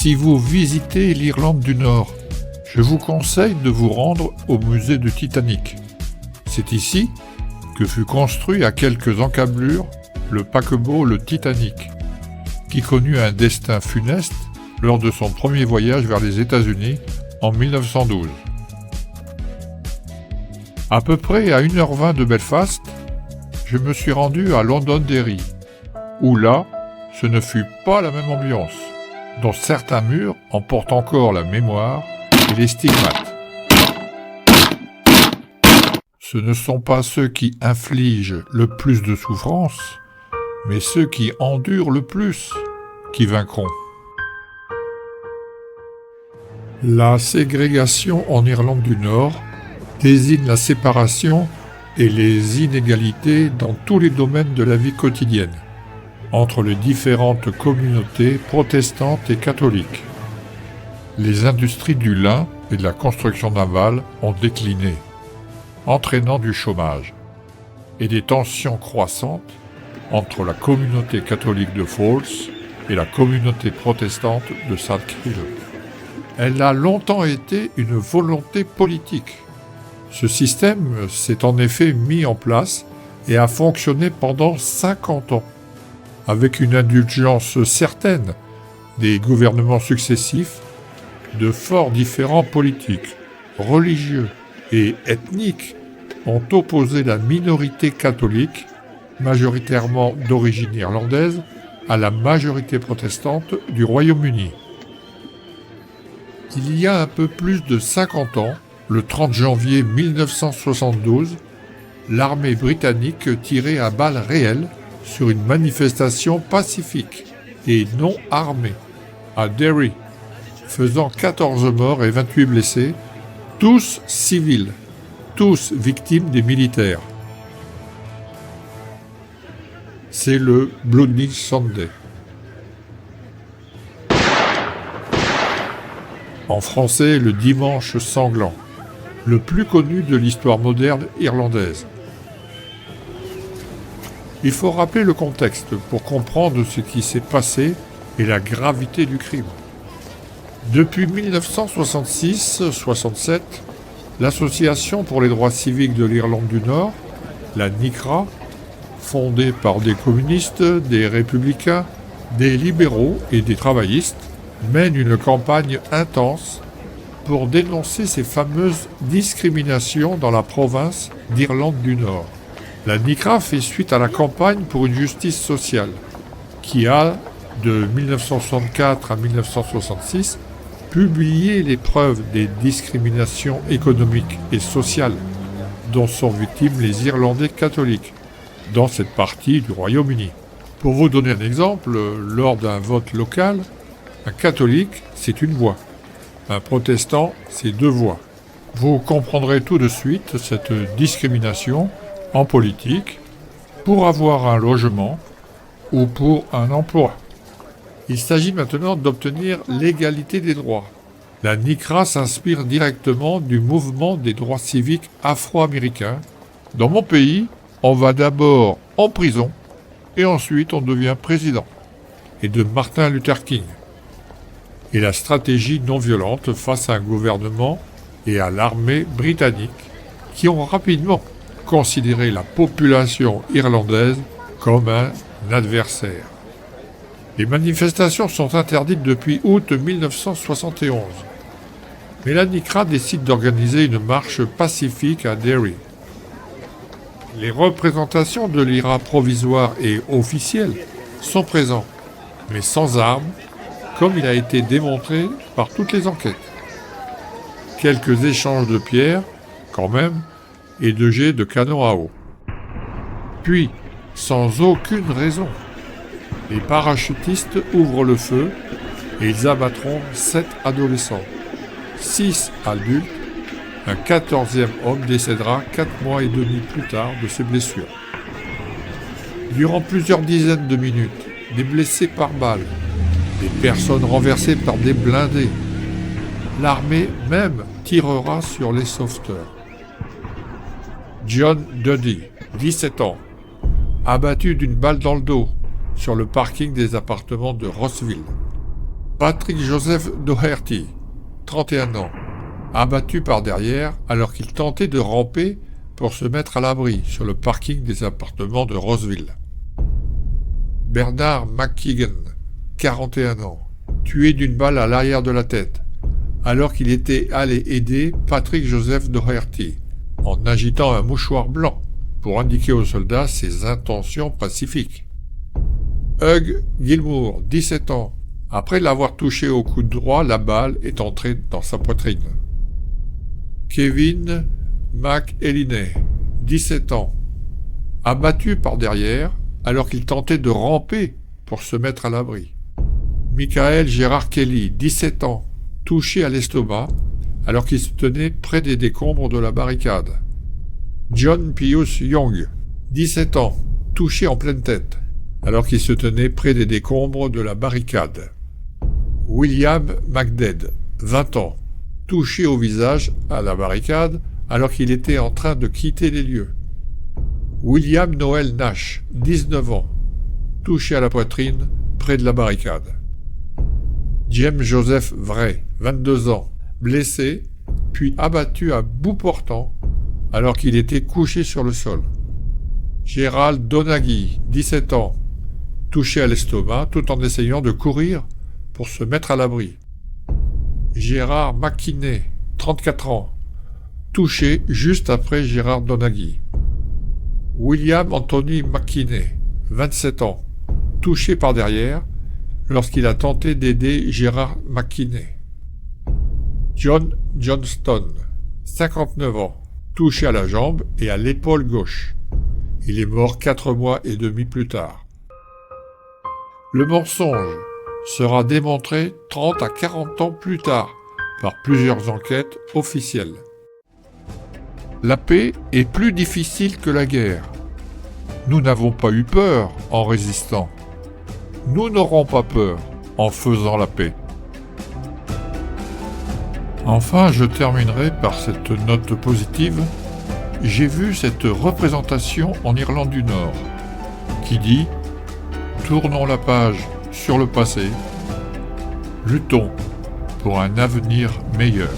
Si vous visitez l'Irlande du Nord, je vous conseille de vous rendre au musée du Titanic. C'est ici que fut construit à quelques encablures le paquebot le Titanic, qui connut un destin funeste lors de son premier voyage vers les États-Unis en 1912. À peu près à 1h20 de Belfast, je me suis rendu à Londonderry, où là, ce ne fut pas la même ambiance, dont certains murs en portent encore la mémoire et les stigmates. Ce ne sont pas ceux qui infligent le plus de souffrance, mais ceux qui endurent le plus qui vaincront. La ségrégation en Irlande du Nord désigne la séparation et les inégalités dans tous les domaines de la vie quotidienne, entre les différentes communautés protestantes et catholiques. Les industries du lin et de la construction navale ont décliné, entraînant du chômage et des tensions croissantes entre la communauté catholique de Falls et la communauté protestante de South Hill. Elle a longtemps été une volonté politique. Ce système s'est en effet mis en place et a fonctionné pendant 50 ans, avec une indulgence certaine des gouvernements successifs de forts différends politiques, religieux et ethniques ont opposé la minorité catholique, majoritairement d'origine irlandaise, à la majorité protestante du Royaume-Uni. Il y a un peu plus de 50 ans, le 30 janvier 1972, l'armée britannique tirait à balles réelles sur une manifestation pacifique et non armée à Derry, faisant 14 morts et 28 blessés, tous civils, tous victimes des militaires. C'est le Bloody Sunday. En français, le dimanche sanglant, le plus connu de l'histoire moderne irlandaise. Il faut rappeler le contexte pour comprendre ce qui s'est passé et la gravité du crime. Depuis 1966-67, l'Association pour les droits civiques de l'Irlande du Nord, la NICRA, fondée par des communistes, des républicains, des libéraux et des travaillistes, mène une campagne intense pour dénoncer ces fameuses discriminations dans la province d'Irlande du Nord. La NICRA fait suite à la campagne pour une justice sociale, qui a, de 1964 à 1966, publié les preuves des discriminations économiques et sociales dont sont victimes les Irlandais catholiques dans cette partie du Royaume-Uni. Pour vous donner un exemple, lors d'un vote local, un catholique, c'est une voix. Un protestant, c'est 2 voix. Vous comprendrez tout de suite cette discrimination en politique pour avoir un logement ou pour un emploi. Il s'agit maintenant d'obtenir l'égalité des droits. La NICRA s'inspire directement du mouvement des droits civiques afro-américains. Dans mon pays, on va d'abord en prison et ensuite on devient président. Et de Martin Luther King. Et la stratégie non violente face à un gouvernement et à l'armée britannique qui ont rapidement considéré la population irlandaise comme un adversaire. Les manifestations sont interdites depuis août 1971. Mais la NICRA décide d'organiser une marche pacifique à Derry. Les représentations de l'IRA provisoire et officielle sont présentes, mais sans armes, comme il a été démontré par toutes les enquêtes. Quelques échanges de pierres, quand même, et de jets de canons à eau. Puis, sans aucune raison, les parachutistes ouvrent le feu et ils abattront 7 adolescents. 6 adultes, un 14e homme décédera 4 mois et demi plus tard de ses blessures. Durant plusieurs dizaines de minutes, des blessés par balles, des personnes renversées par des blindés. L'armée même tirera sur les sauveteurs. John Duddy, 17 ans, abattu d'une balle dans le dos sur le parking des appartements de Rossville. Patrick Joseph Doherty, 31 ans, abattu par derrière alors qu'il tentait de ramper pour se mettre à l'abri sur le parking des appartements de Roseville. Bernard McKeegan, 41 ans, tué d'une balle à l'arrière de la tête alors qu'il était allé aider Patrick Joseph Doherty en agitant un mouchoir blanc pour indiquer aux soldats ses intentions pacifiques. Hugh Gilmour, 17 ans, après l'avoir touché au coude droit, la balle est entrée dans sa poitrine. Kevin McElhinney, 17 ans, abattu par derrière alors qu'il tentait de ramper pour se mettre à l'abri. Michael Gérard Kelly, 17 ans, touché à l'estomac alors qu'il se tenait près des décombres de la barricade. John Pius Young, 17 ans, touché en pleine tête alors qu'il se tenait près des décombres de la barricade. William McDead, 20 ans, touché au visage à la barricade alors qu'il était en train de quitter les lieux. William Noel Nash, 19 ans, touché à la poitrine près de la barricade. James Joseph Vray, 22 ans, blessé, puis abattu à bout portant alors qu'il était couché sur le sol. Gerald Donaghy, 17 ans, touché à l'estomac tout en essayant de courir pour se mettre à l'abri. Gérard McKinney, 34 ans, touché juste après Gérard Donaghy. William Anthony McKinney, 27 ans, touché par derrière lorsqu'il a tenté d'aider Gérard McKinney. John Johnston, 59 ans, touché à la jambe et à l'épaule gauche. Il est mort 4 mois et demi plus tard. Le mensonge sera démontré 30 à 40 ans plus tard par plusieurs enquêtes officielles. La paix est plus difficile que la guerre. Nous n'avons pas eu peur en résistant. Nous n'aurons pas peur en faisant la paix. Enfin, je terminerai par cette note positive. J'ai vu cette représentation en Irlande du Nord qui dit « Tournons la page sur le passé, luttons pour un avenir meilleur ».